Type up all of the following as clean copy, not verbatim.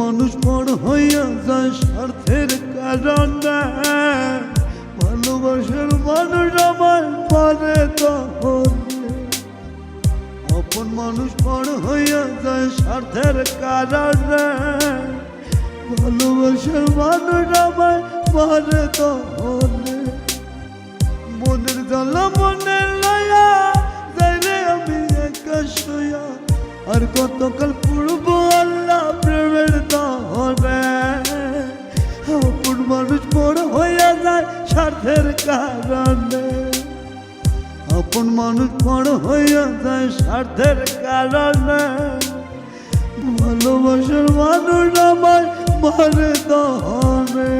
মানুষ বড় হইয়া যায় স্বার্থের কারণে, ভালোবাসার মানুষ আমার পারে তখন। আপন মানুষ বড় হইয়া যায় স্বার্থের কারণে, ভালোবাসার মানুষ আমার পারে তখন। মনের জ্বালা মনে লয়া যাইলে আমি একা শুয়া, আর কতকাল পূর্ব আল্লাহ প্রেমের দহনে। আপন মানুষ বড় হইয়া যায় স্বার্থের কারণে, আপন মানুষ বড় হইয়া যায় স্বার্থের কারণে, ভালোবাসার মানুষ আমার মারে দহনে।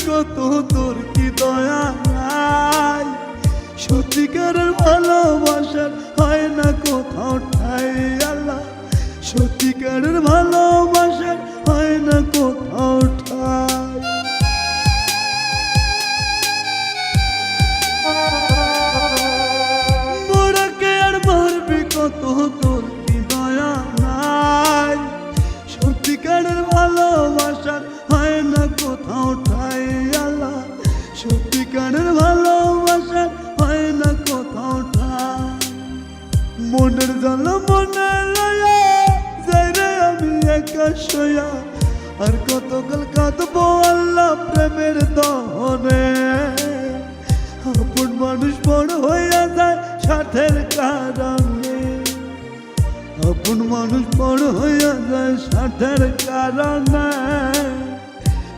কত তোর কি দয়া নাই, সত্যিকারের ভালোবাসার হয় না কোথাও ঠাই। আল্লাহ, সত্যিকারের ভালোবাসার হয় না কোথাও ঠাই। মোরাকে আর মারবি কত তোর কি দয়া নাই, সত্যিকারের ভালোবাসার হয় না কোথাও ঠাই। আল্লাহ, সত্যিকারের ভালোবাসার হয় না কোথাও ঠাই। মনের জ্বালা মনে লয়া যাই রে আমি একা শুয়া, আর কতকাল কাঁদবো আল্লাহ প্রেমের দহনে। আপন মানুষ বড় হইয়া যায় স্বার্থের কারণে, আপন মানুষ বড় হইয়া যায় স্বার্থের কারণে,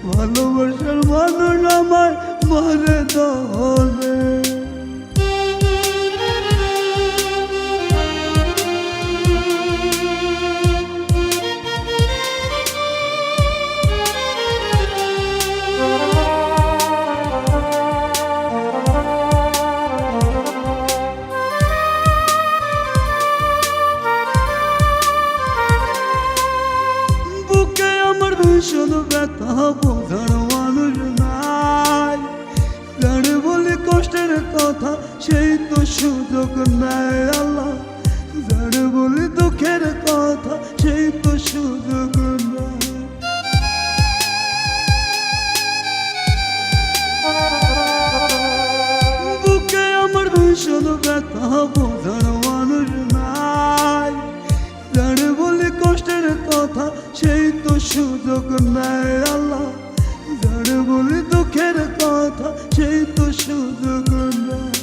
ভালোবাসার মানুষ আমার মারে দহনে। ভীষণ ব্যথা বোঝার মানুষ নাই, জানে বলে কষ্টের কথা সেই তো সুযোগ নেয়। আল্লাহ, জানে বলে দুঃখের কথা সেই তো সুযোগ নেয়। বুকে আমার ভীষণ ব্যথা বোঝার মানুষ নাই, জানে বলে কষ্টের কথা সেই তো সুযোগ নেয়। আল্লাহ, জানে বলে দুঃখের কথা সেই তো সুযোগ নেয়।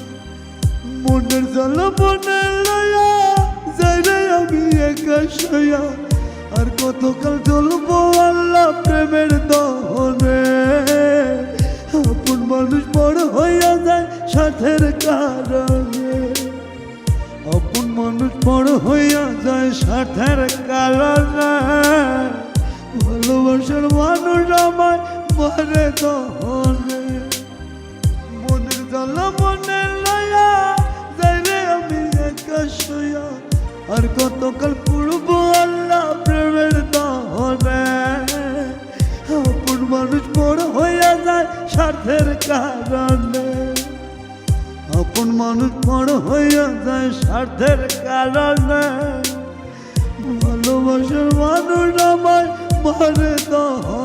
মনের জ্বালা মনে লয়া যাই রে আমি একা শুয়া, আর কতকাল জ্বলবো আল্লাহ প্রেমের দহনে। আপন মানুষ বড় হইয়া যায় স্বার্থের কারণে, আপন মানুষ বড় হইয়া যায় স্বার্থের কারণে, ভালোবাসার মানুষ আমায় মারে দহনে। মনের জ্বালা মনে লয়া যাই রে আমি একা শুয়া, আর কতকাল পূর্ব আল্লাহ প্রেমের দহনে। আপন মানুষ বড় হইয়া যায় স্বার্থের কারণে, আপন মানুষ বড় হইয়া যায় স্বার্থের কারণে, ভালোবাসার মানুষ আমায় মারে দহনে।